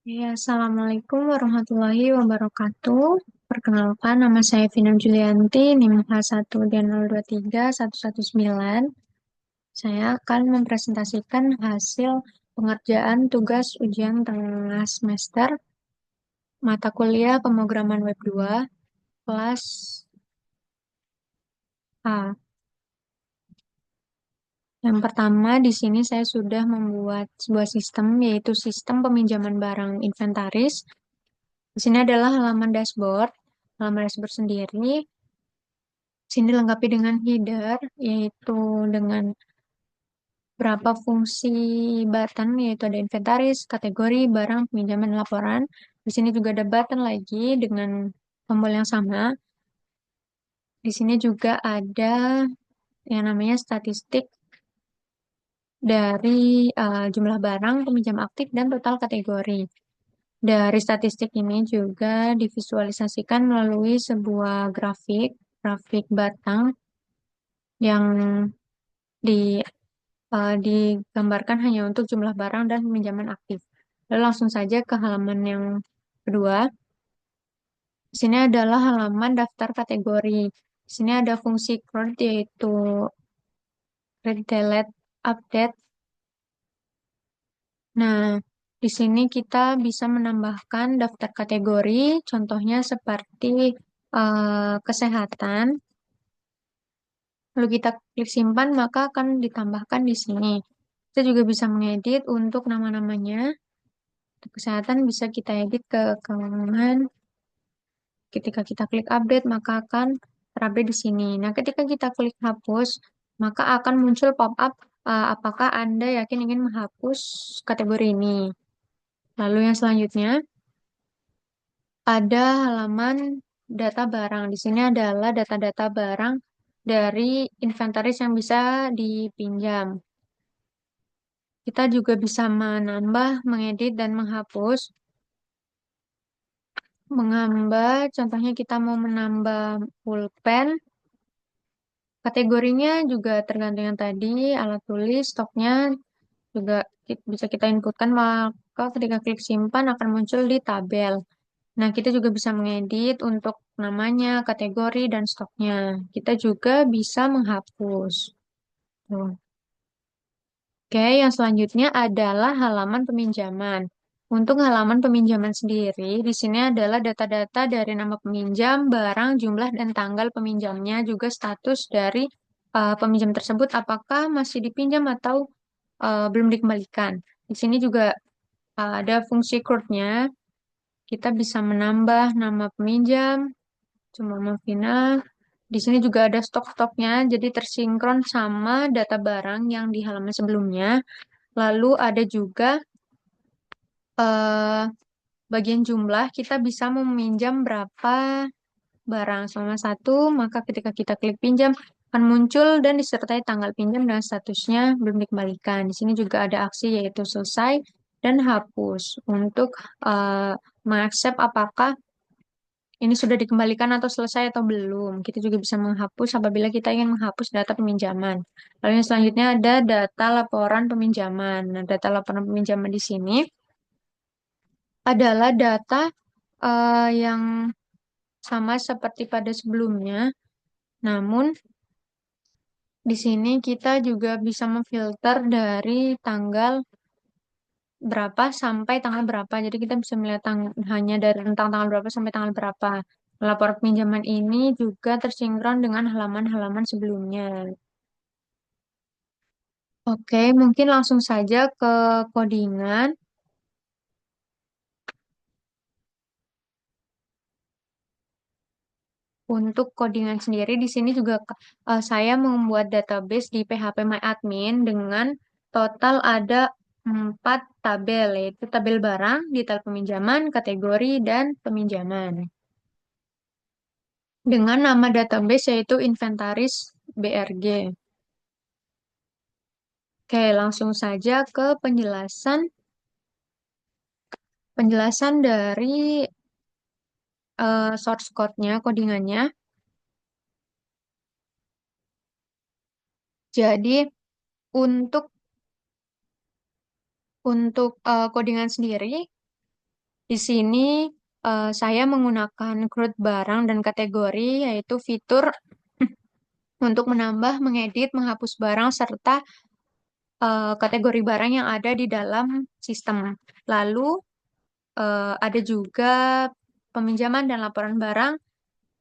Ya, Assalamualaikum warahmatullahi wabarakatuh. Perkenalkan, nama saya Vina Julianti, NIM H1 D023119. Saya akan mempresentasikan hasil pengerjaan tugas ujian tengah semester mata kuliah pemrograman web 2 kelas A. Yang pertama, di sini saya sudah membuat sebuah sistem, yaitu sistem peminjaman barang inventaris. Di sini adalah halaman dashboard. Halaman dashboard sendiri sini dilengkapi dengan header, yaitu dengan berapa fungsi button, yaitu ada inventaris, kategori, barang, pinjaman, laporan. Di sini juga ada button lagi dengan tombol yang sama. Di sini juga ada yang namanya statistik dari jumlah barang, peminjam aktif, dan total kategori. Dari statistik ini juga divisualisasikan melalui sebuah grafik, grafik batang yang di digambarkan hanya untuk jumlah barang dan peminjaman aktif. Lalu langsung saja ke halaman yang kedua. Di sini adalah halaman daftar kategori. Di sini ada fungsi CRUD yaitu Create Delete Update. Nah, di sini kita bisa menambahkan daftar kategori, contohnya seperti kesehatan. Lalu kita klik simpan, maka akan ditambahkan di sini. Kita juga bisa mengedit untuk nama-namanya. Untuk kesehatan bisa kita edit ke kalangan. Ketika kita klik update, maka akan terupdate di sini. Nah, ketika kita klik hapus, maka akan muncul pop-up apakah Anda yakin ingin menghapus kategori ini. Lalu yang selanjutnya ada halaman data barang. Di sini adalah data-data barang dari inventaris yang bisa dipinjam. Kita juga bisa menambah, mengedit, dan menghapus. Mengambah, contohnya kita mau menambah pulpen, kategorinya juga tergantung yang tadi, alat tulis, stoknya juga bisa kita inputkan, maka ketika klik simpan akan muncul di tabel. Nah, kita juga bisa mengedit untuk namanya, kategori, dan stoknya. Kita juga bisa menghapus. Tuh. Oke, yang selanjutnya adalah halaman peminjaman. Untuk halaman peminjaman sendiri, di sini adalah data-data dari nama peminjam, barang, jumlah, dan tanggal peminjamnya, juga status dari peminjam tersebut, apakah masih dipinjam atau belum dikembalikan. Di sini juga ada fungsi CRUD-nya. Kita bisa menambah nama peminjam, cuma final. Di sini juga ada stok-stoknya, jadi tersinkron sama data barang yang di halaman sebelumnya. Lalu ada juga eh, bagian jumlah, kita bisa meminjam berapa barang selama satu, maka ketika kita klik pinjam akan muncul dan disertai tanggal pinjam dan statusnya belum dikembalikan. Di sini juga ada aksi yaitu selesai dan hapus untuk eh, mengaccept apakah ini sudah dikembalikan atau selesai atau belum. Kita juga bisa menghapus apabila kita ingin menghapus data peminjaman. Lalu yang selanjutnya ada data laporan peminjaman. Nah, data laporan peminjaman di sini adalah data yang sama seperti pada sebelumnya, namun di sini kita juga bisa memfilter dari tanggal berapa sampai tanggal berapa. Jadi kita bisa melihat hanya dari rentang tanggal berapa sampai tanggal berapa. Laporan pinjaman ini juga tersinkron dengan halaman-halaman sebelumnya. Oke, mungkin langsung saja ke codingan. Untuk codingan sendiri di sini juga saya membuat database di PHP dengan total ada 4 tabel, yaitu tabel barang, detail peminjaman, kategori, dan peminjaman. Dengan nama database yaitu inventaris BRG. Oke, langsung saja ke penjelasan penjelasan dari source code-nya, codingannya. Jadi untuk codingan sendiri Di sini saya menggunakan CRUD barang dan kategori, yaitu fitur untuk menambah, mengedit, menghapus barang, serta kategori barang yang ada di dalam sistem. Lalu ada juga peminjaman dan laporan barang,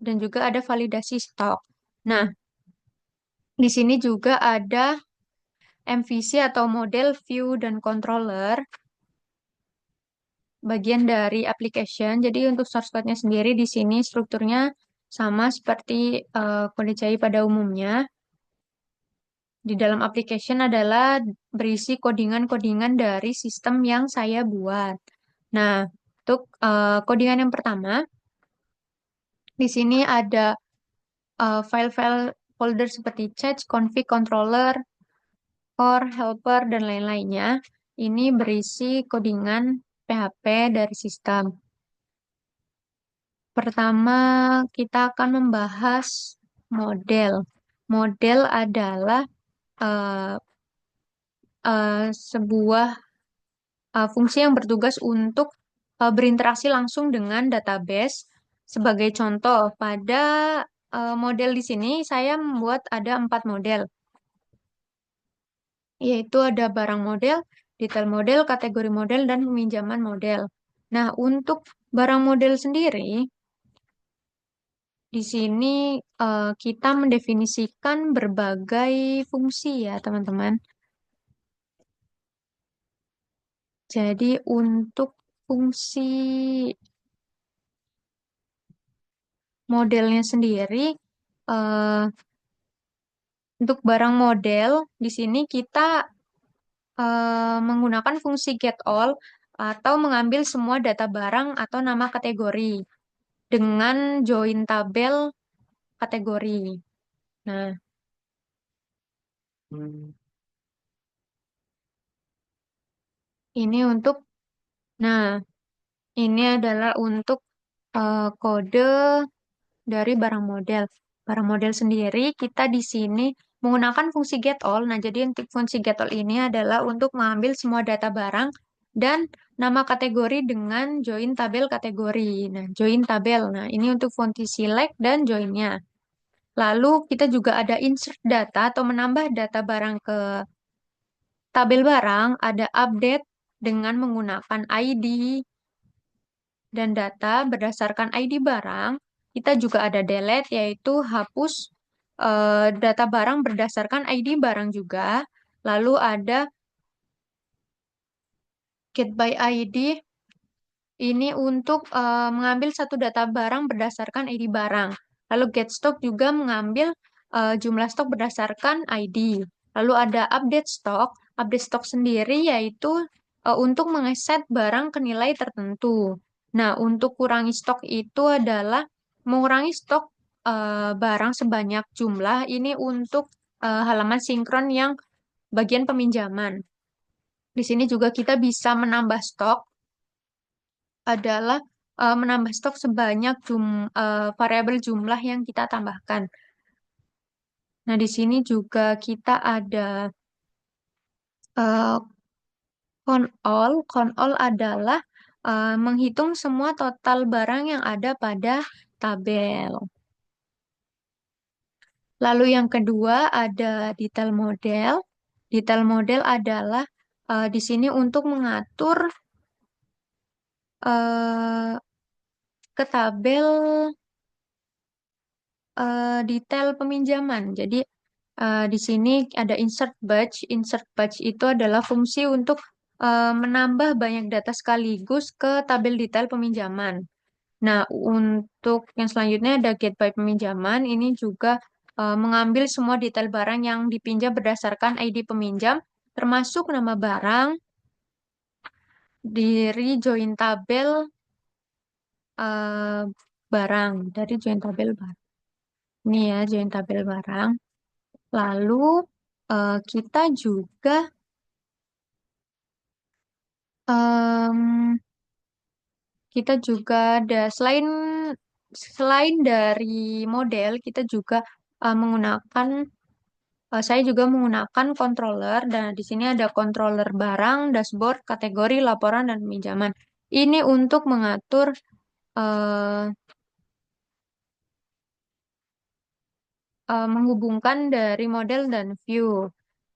dan juga ada validasi stok. Nah, di sini juga ada MVC atau model view dan controller, bagian dari application. Jadi untuk source code-nya sendiri di sini strukturnya sama seperti kode CI pada umumnya. Di dalam application adalah berisi codingan-codingan dari sistem yang saya buat. Nah, untuk codingan yang pertama, di sini ada file-file folder seperti chat, config, controller, core, helper, dan lain-lainnya. Ini berisi codingan PHP dari sistem. Pertama, kita akan membahas model. Model adalah eh, sebuah fungsi yang bertugas untuk berinteraksi langsung dengan database. Sebagai contoh, pada model di sini saya membuat ada 4 model, yaitu ada barang model, detail model, kategori model, dan peminjaman model. Nah, untuk barang model sendiri, di sini kita mendefinisikan berbagai fungsi ya, teman-teman. Jadi untuk fungsi modelnya sendiri, eh, untuk barang model, di sini kita menggunakan fungsi get all atau mengambil semua data barang atau nama kategori dengan join tabel kategori. Nah, ini untuk, nah, ini adalah untuk kode dari barang model. Barang model sendiri kita di sini menggunakan fungsi get all. Nah, jadi untuk fungsi get all ini adalah untuk mengambil semua data barang dan nama kategori dengan join tabel kategori. Nah, join tabel. Nah, ini untuk fungsi select dan joinnya. Lalu kita juga ada insert data atau menambah data barang ke tabel barang, ada update dengan menggunakan ID dan data berdasarkan ID barang. Kita juga ada delete, yaitu hapus data barang berdasarkan ID barang juga. Lalu ada get by ID, ini untuk mengambil satu data barang berdasarkan ID barang. Lalu get stock juga mengambil jumlah stok berdasarkan ID. Lalu ada update stock. Update stock sendiri yaitu untuk mengeset barang ke nilai tertentu. Nah, untuk kurangi stok itu adalah mengurangi stok barang sebanyak jumlah. Ini untuk halaman sinkron yang bagian peminjaman. Di sini juga kita bisa menambah stok, adalah menambah stok sebanyak variabel jumlah yang kita tambahkan. Nah, di sini juga kita ada uh, count all. Count all adalah menghitung semua total barang yang ada pada tabel. Lalu yang kedua ada detail model. Detail model adalah di sini untuk mengatur uh, ke tabel detail peminjaman. Jadi di sini ada insert batch. Insert batch itu adalah fungsi untuk menambah banyak data sekaligus ke tabel detail peminjaman. Nah, untuk yang selanjutnya ada get by peminjaman. Ini juga mengambil semua detail barang yang dipinjam berdasarkan ID peminjam, termasuk nama barang, dari join tabel eh, barang, dari join tabel barang. Ini ya, join tabel barang. Lalu kita juga em, kita juga ada selain dari model, kita juga menggunakan saya juga menggunakan controller, dan di sini ada controller barang, dashboard, kategori, laporan, dan pinjaman. Ini untuk mengatur eh, menghubungkan dari model dan view.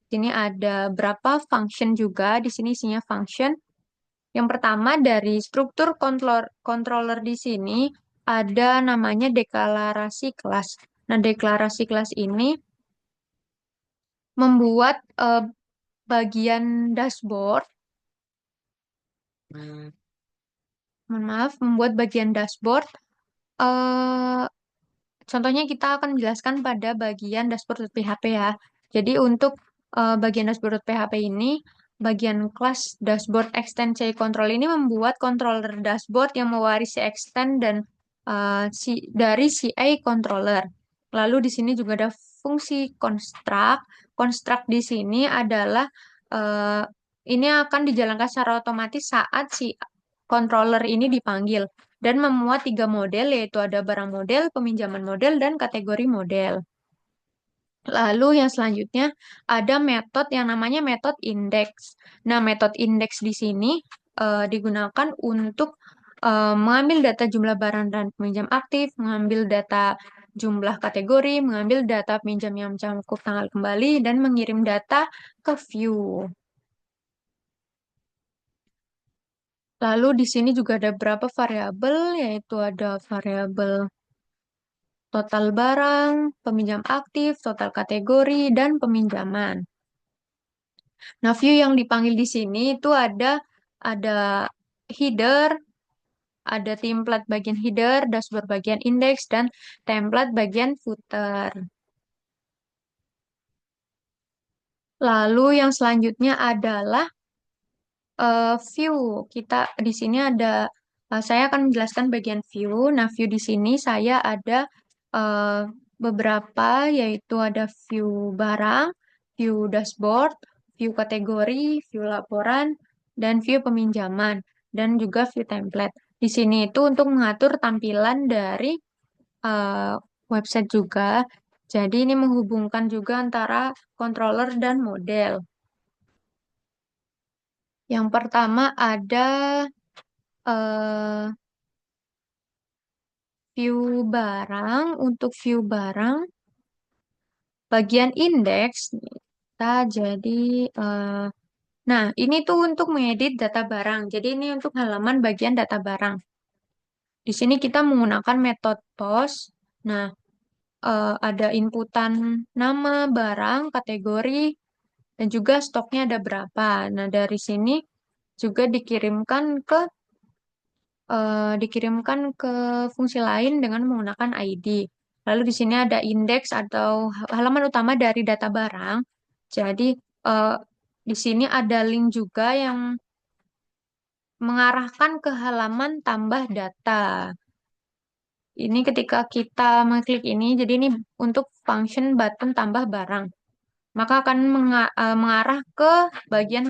Sini ada berapa function juga. Di sini isinya function. Yang pertama dari struktur controller di sini ada namanya deklarasi kelas. Nah, deklarasi kelas ini membuat bagian dashboard, mohon maaf, membuat bagian dashboard. eh Contohnya kita akan menjelaskan pada bagian dashboard PHP ya. Jadi untuk bagian dashboard PHP ini, bagian kelas dashboard extend CI control ini membuat controller dashboard yang mewarisi extend dan dari CI controller. Lalu di sini juga ada fungsi construct. Construct di sini adalah eh, ini akan dijalankan secara otomatis saat si controller ini dipanggil dan memuat tiga model, yaitu ada barang model, peminjaman model, dan kategori model. Lalu yang selanjutnya ada metode yang namanya metode indeks. Nah, metode indeks di sini digunakan untuk mengambil data jumlah barang dan peminjam aktif, mengambil data jumlah kategori, mengambil data pinjam yang mencakup tanggal kembali, dan mengirim data ke view. Lalu di sini juga ada beberapa variabel, yaitu ada variabel total barang, peminjam aktif, total kategori, dan peminjaman. Nah, view yang dipanggil di sini itu ada header, ada template bagian header, dashboard bagian index, dan template bagian footer. Lalu yang selanjutnya adalah view. Kita di sini ada, saya akan menjelaskan bagian view. Nah, view di sini saya ada eh, beberapa, yaitu ada view barang, view dashboard, view kategori, view laporan, dan view peminjaman, dan juga view template. Di sini itu untuk mengatur tampilan dari eh, website juga. Jadi ini menghubungkan juga antara controller dan model. Yang pertama ada eh, view barang. Untuk view barang, bagian indeks kita jadi eh, nah, ini tuh untuk mengedit data barang. Jadi ini untuk halaman bagian data barang. Di sini kita menggunakan metode post. Nah, ada inputan nama barang, kategori, dan juga stoknya ada berapa. Nah, dari sini juga dikirimkan ke fungsi lain dengan menggunakan ID. Lalu di sini ada indeks atau halaman utama dari data barang. Jadi eh, di sini ada link juga yang mengarahkan ke halaman tambah data. Ini ketika kita mengklik ini, jadi ini untuk function button tambah barang. Maka akan mengarah ke bagian